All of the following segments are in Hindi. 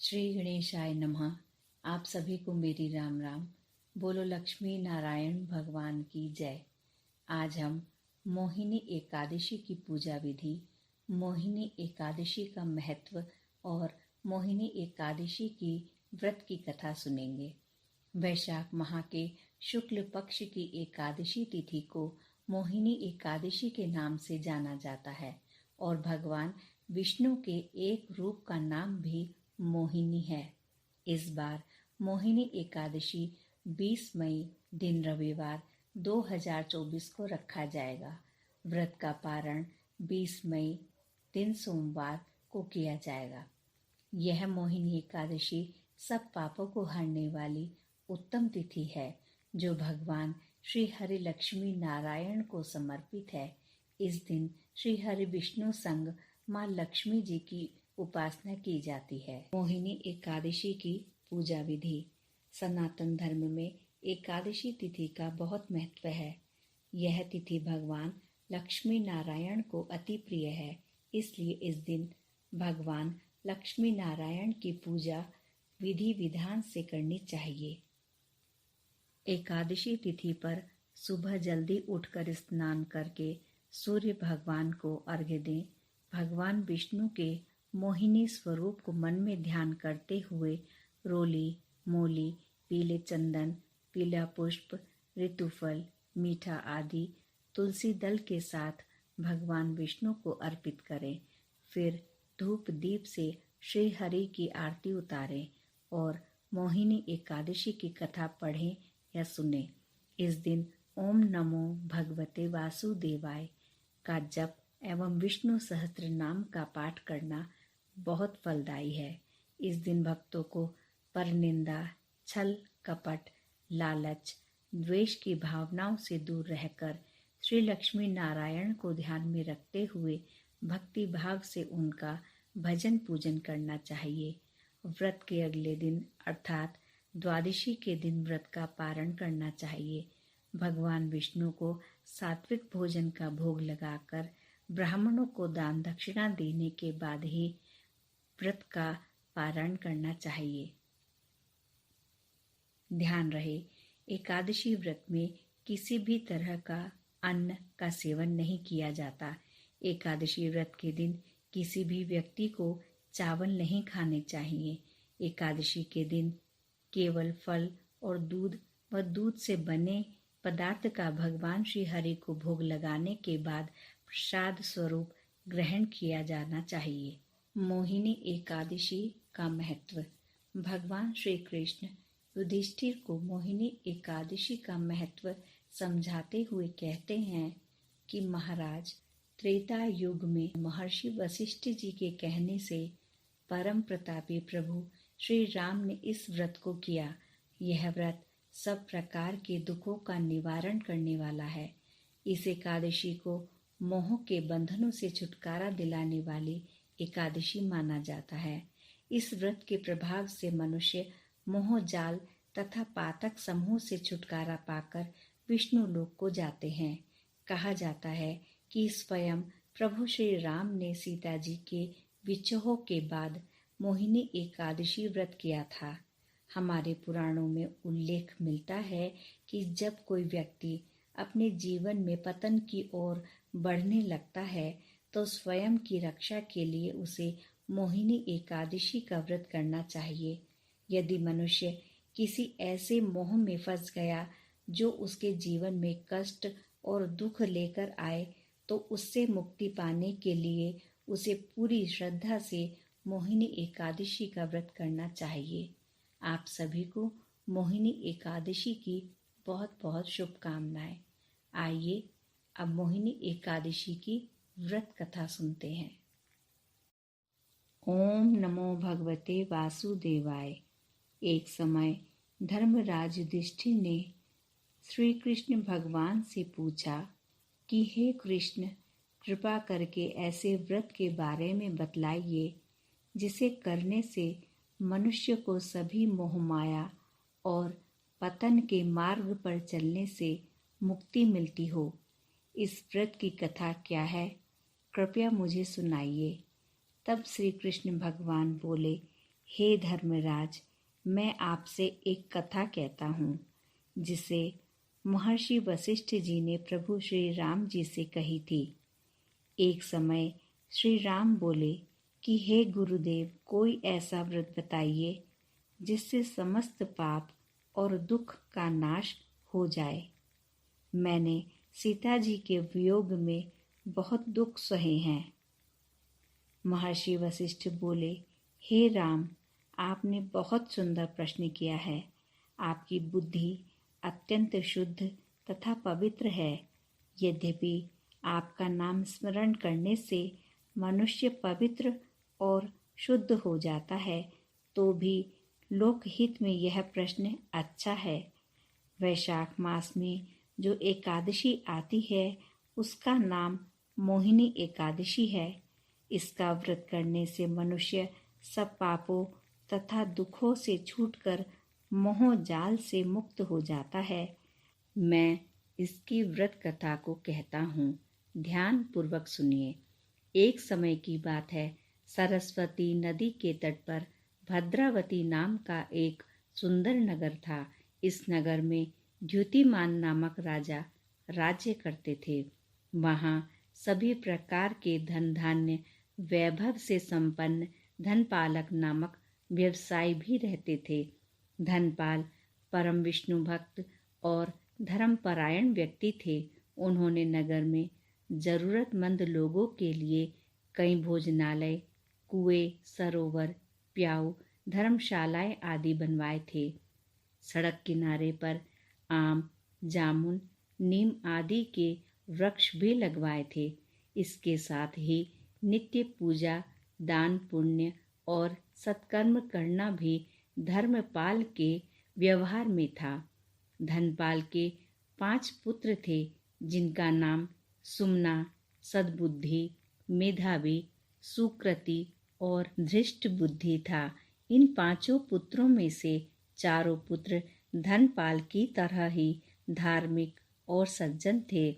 श्री गणेशाय नमः। आप सभी को मेरी राम राम। बोलो लक्ष्मी नारायण भगवान की जय। आज हम मोहिनी एकादशी की पूजा विधि, मोहिनी एकादशी का महत्व और मोहिनी एकादशी की व्रत की कथा सुनेंगे। वैशाख माह के शुक्ल पक्ष की एकादशी तिथि को मोहिनी एकादशी के नाम से जाना जाता है और भगवान विष्णु के एक रूप का नाम भी मोहिनी है। इस बार मोहिनी एकादशी 20 मई दिन रविवार 2024 को रखा जाएगा। व्रत का पारण 20 मई दिन सोमवार को किया जाएगा। यह मोहिनी एकादशी सब पापों को हरने वाली उत्तम तिथि है जो भगवान श्री हरि लक्ष्मी नारायण को समर्पित है। इस दिन श्री हरि विष्णु संग माँ लक्ष्मी जी की उपासना की जाती है। मोहिनी एकादशी की पूजा विधि। सनातन धर्म में एकादशी तिथि का बहुत महत्व है। यह तिथि भगवान लक्ष्मी नारायण को अति प्रिय है, इसलिए इस दिन भगवान लक्ष्मी नारायण की पूजा विधि विधान से करनी चाहिए। एकादशी तिथि पर सुबह जल्दी उठकर स्नान करके सूर्य भगवान को अर्घ्य दें। भगवान विष्णु के मोहिनी स्वरूप को मन में ध्यान करते हुए रोली, मोली, पीले चंदन, पीला पुष्प, ऋतुफल, मीठा आदि तुलसी दल के साथ भगवान विष्णु को अर्पित करें। फिर धूप दीप से श्री हरि की आरती उतारें और मोहिनी एकादशी की कथा पढ़ें या सुने। इस दिन ओम नमो भगवते वासुदेवाय का जप एवं विष्णु सहस्त्र नाम का पाठ करना बहुत फलदायी है। इस दिन भक्तों को परनिंदा, छल कपट, लालच, द्वेष की भावनाओं से दूर रहकर श्री लक्ष्मी नारायण को ध्यान में रखते हुए भक्ति भाव से उनका भजन पूजन करना चाहिए। व्रत के अगले दिन अर्थात द्वादशी के दिन व्रत का पारण करना चाहिए। भगवान विष्णु को सात्विक भोजन का भोग लगाकर ब्राह्मणों को दान दक्षिणा देने के बाद ही व्रत का पारण करना चाहिए। ध्यान रहे, एकादशी व्रत में किसी भी तरह का अन्न का सेवन नहीं किया जाता। एकादशी व्रत के दिन किसी भी व्यक्ति को चावल नहीं खाने चाहिए। एकादशी के दिन केवल फल और दूध व दूध से बने पदार्थ का भगवान श्री हरि को भोग लगाने के बाद प्रसाद स्वरूप ग्रहण किया जाना चाहिए। मोहिनी एकादशी का महत्व। भगवान श्री कृष्ण युधिष्ठिर को मोहिनी एकादशी का महत्व समझाते हुए कहते हैं कि महाराज, त्रेता युग में महर्षि वशिष्ठ जी के कहने से परम प्रतापी प्रभु श्री राम ने इस व्रत को किया। यह व्रत सब प्रकार के दुखों का निवारण करने वाला है। इस एकादशी को मोह के बंधनों से छुटकारा दिलाने वाली एकादशी माना जाता है। इस व्रत के प्रभाव से मनुष्य मोह जाल तथा पातक समूह से छुटकारा पाकर विष्णु लोक को जाते हैं। कहा जाता है कि स्वयं प्रभु श्री राम ने सीता जी के विछोह के बाद मोहिनी एकादशी व्रत किया था। हमारे पुराणों में उल्लेख मिलता है कि जब कोई व्यक्ति अपने जीवन में पतन की ओर बढ़ने लगता है तो स्वयं की रक्षा के लिए उसे मोहिनी एकादशी का व्रत करना चाहिए। यदि मनुष्य किसी ऐसे मोह में फंस गया जो उसके जीवन में कष्ट और दुख लेकर आए तो उससे मुक्ति पाने के लिए उसे पूरी श्रद्धा से मोहिनी एकादशी का व्रत करना चाहिए। आप सभी को मोहिनी एकादशी की बहुत बहुत शुभकामनाएं। आइए अब मोहिनी एकादशी की व्रत कथा सुनते हैं। ओम नमो भगवते वासुदेवाय। एक समय धर्मराज युधिष्ठिर ने श्री कृष्ण भगवान से पूछा कि हे कृष्ण, कृपा करके ऐसे व्रत के बारे में बतलाइए जिसे करने से मनुष्य को सभी मोह माया और पतन के मार्ग पर चलने से मुक्ति मिलती हो। इस व्रत की कथा क्या है, कृपया मुझे सुनाइए। तब श्री कृष्ण भगवान बोले, हे धर्मराज, मैं आपसे एक कथा कहता हूँ जिसे महर्षि वशिष्ठ जी ने प्रभु श्री राम जी से कही थी। एक समय श्री राम बोले कि हे गुरुदेव, कोई ऐसा व्रत बताइए जिससे समस्त पाप और दुख का नाश हो जाए। मैंने सीता जी के वियोग में बहुत दुख सहे हैं। महर्षि वशिष्ठ बोले, हे राम, आपने बहुत सुंदर प्रश्न किया है। आपकी बुद्धि अत्यंत शुद्ध तथा पवित्र है। यद्यपि आपका नाम स्मरण करने से मनुष्य पवित्र और शुद्ध हो जाता है, तो भी लोकहित में यह प्रश्न अच्छा है। वैशाख मास में जो एकादशी आती है उसका नाम मोहिनी एकादशी है। इसका व्रत करने से मनुष्य सब पापों तथा दुखों से छूटकर मोह जाल से मुक्त हो जाता है। मैं इसकी व्रत कथा को कहता हूँ, ध्यान पूर्वक सुनिए। एक समय की बात है, सरस्वती नदी के तट पर भद्रावती नाम का एक सुंदर नगर था। इस नगर में द्युतिमान नामक राजा राज्य करते थे। वहाँ सभी प्रकार के धन धान्य वैभव से संपन्न धनपालक नामक व्यवसायी भी रहते थे। धनपाल परम विष्णु भक्त और धर्मपरायण व्यक्ति थे। उन्होंने नगर में जरूरतमंद लोगों के लिए कई भोजनालय, कुएं, सरोवर, प्याऊ, धर्मशालाएं आदि बनवाए थे। सड़क किनारे पर आम, जामुन, नीम आदि के वृक्ष भी लगवाए थे। इसके साथ ही नित्य पूजा, दान पुण्य और सत्कर्म करना भी धर्मपाल के व्यवहार में था। धनपाल के 5 पुत्र थे, जिनका नाम सुमना, सद्बुद्धि, मेधावी, सुकृति और धृष्ट बुद्धि था। इन 5 पुत्रों में से 4 पुत्र धनपाल की तरह ही धार्मिक और सज्जन थे,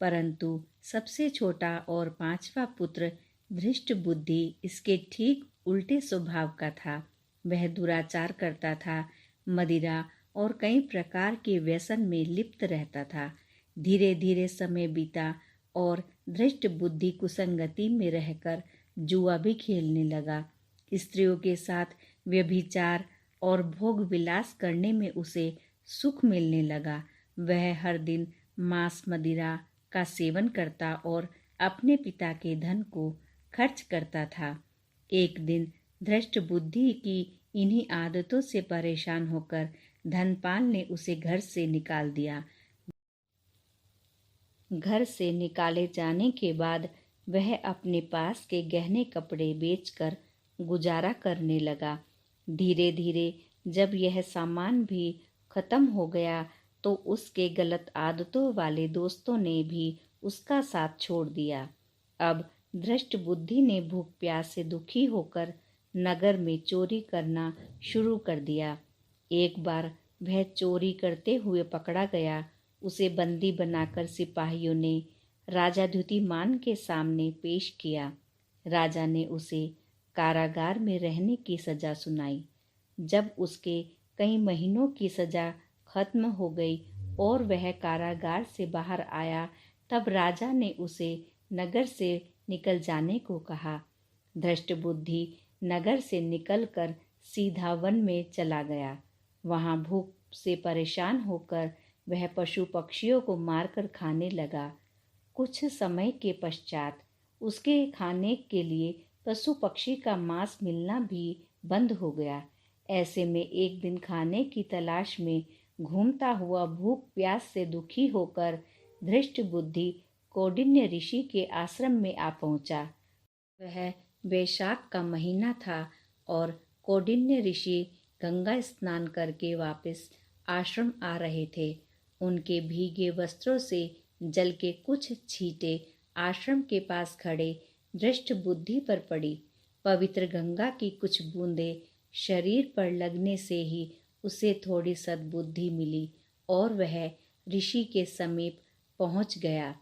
परंतु सबसे छोटा और 5वां पुत्र धृष्ट बुद्धि इसके ठीक उल्टे स्वभाव का था। वह दुराचार करता था, मदिरा और कई प्रकार के व्यसन में लिप्त रहता था। धीरे धीरे समय बीता और धृष्ट बुद्धि कुसंगति में रहकर जुआ भी खेलने लगा। स्त्रियों के साथ व्यभिचार और भोग विलास करने में उसे सुख मिलने लगा। वह हर दिन मांस मदिरा का सेवन करता और अपने पिता के धन को खर्च करता था। एक दिन धृष्ट बुद्धि की इन्हीं आदतों से परेशान होकर धनपाल ने उसे घर से निकाल दिया। घर से निकाले जाने के बाद वह अपने पास के गहने कपड़े बेचकर गुजारा करने लगा। धीरे धीरे जब यह सामान भी खत्म हो गया तो उसके गलत आदतों वाले दोस्तों ने भी उसका साथ छोड़ दिया। अब धृष्ट बुद्धि ने भूख प्यास से दुखी होकर नगर में चोरी करना शुरू कर दिया। एक बार वह चोरी करते हुए पकड़ा गया। उसे बंदी बनाकर सिपाहियों ने राजा द्युतिमान के सामने पेश किया। राजा ने उसे कारागार में रहने की सजा सुनाई। जब उसके कई महीनों की सजा खत्म हो गई और वह कारागार से बाहर आया, तब राजा ने उसे नगर से निकल जाने को कहा। धृष्ट बुद्धि नगर से निकलकर सीधा वन में चला गया। वहां भूख से परेशान होकर वह पशु पक्षियों को मारकर खाने लगा। कुछ समय के पश्चात उसके खाने के लिए पशु पक्षी का मांस मिलना भी बंद हो गया। ऐसे में एक दिन खाने की तलाश में घूमता हुआ भूख प्यास से दुखी होकर धृष्ट बुद्धि कौंडिन्य ऋषि के आश्रम में आ पहुंचा। वह वैशाख का महीना था और कौंडिन्य ऋषि गंगा स्नान करके वापस आश्रम आ रहे थे। उनके भीगे वस्त्रों से जल के कुछ छींटे आश्रम के पास खड़े धृष्ट बुद्धि पर पड़ी। पवित्र गंगा की कुछ बूंदें शरीर पर लगने से ही उसे थोड़ी सद्बुद्धि मिली और वह ऋषि के समीप पहुंच गया।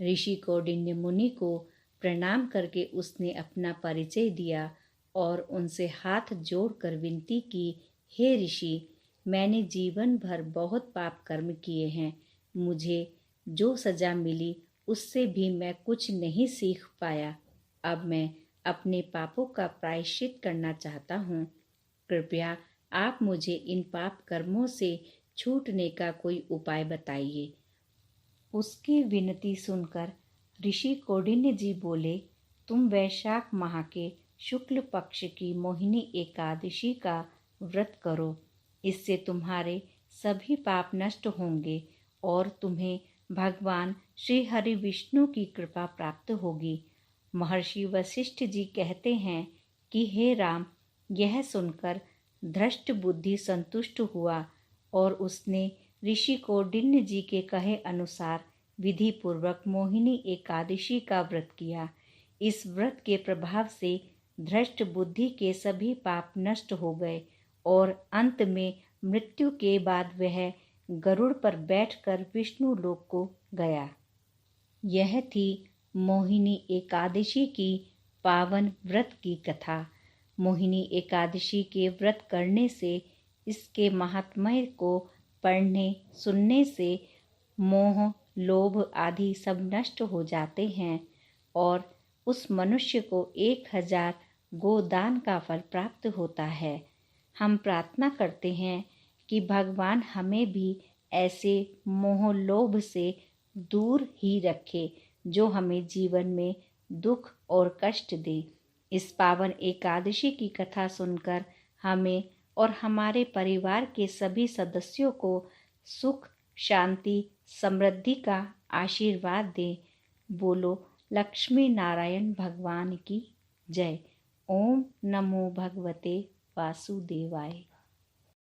ऋषि कौंडिन्य मुनि को प्रणाम करके उसने अपना परिचय दिया और उनसे हाथ जोड़कर विनती की, हे ऋषि, मैंने जीवन भर बहुत पाप कर्म किए हैं। मुझे जो सजा मिली उससे भी मैं कुछ नहीं सीख पाया। अब मैं अपने पापों का प्रायश्चित करना चाहता हूँ। कृपया आप मुझे इन पाप कर्मों से छूटने का कोई उपाय बताइए। उसकी विनती सुनकर ऋषि कौंडिन्य जी बोले, तुम वैशाख माह के शुक्ल पक्ष की मोहिनी एकादशी का व्रत करो। इससे तुम्हारे सभी पाप नष्ट होंगे और तुम्हें भगवान श्री हरि विष्णु की कृपा प्राप्त होगी। महर्षि वशिष्ठ जी कहते हैं कि हे राम, यह सुनकर धृष्ट बुद्धि संतुष्ट हुआ और उसने ऋषि कौंडिन्य जी के कहे अनुसार विधि पूर्वक मोहिनी एकादशी का व्रत किया। इस व्रत के प्रभाव से धृष्ट बुद्धि के सभी पाप नष्ट हो गए और अंत में मृत्यु के बाद वह गरुड़ पर बैठकर विष्णु लोक को गया। यह थी मोहिनी एकादशी की पावन व्रत की कथा। मोहिनी एकादशी के व्रत करने से, इसके महात्म्य को पढ़ने सुनने से मोह, लोभ आदि सब नष्ट हो जाते हैं और उस मनुष्य को 1000 गोदान का फल प्राप्त होता है। हम प्रार्थना करते हैं कि भगवान हमें भी ऐसे मोह लोभ से दूर ही रखे जो हमें जीवन में दुख और कष्ट दे। इस पावन एकादशी की कथा सुनकर हमें और हमारे परिवार के सभी सदस्यों को सुख, शांति, समृद्धि का आशीर्वाद दें। बोलो लक्ष्मी नारायण भगवान की जय। ओम नमो भगवते वासुदेवाय।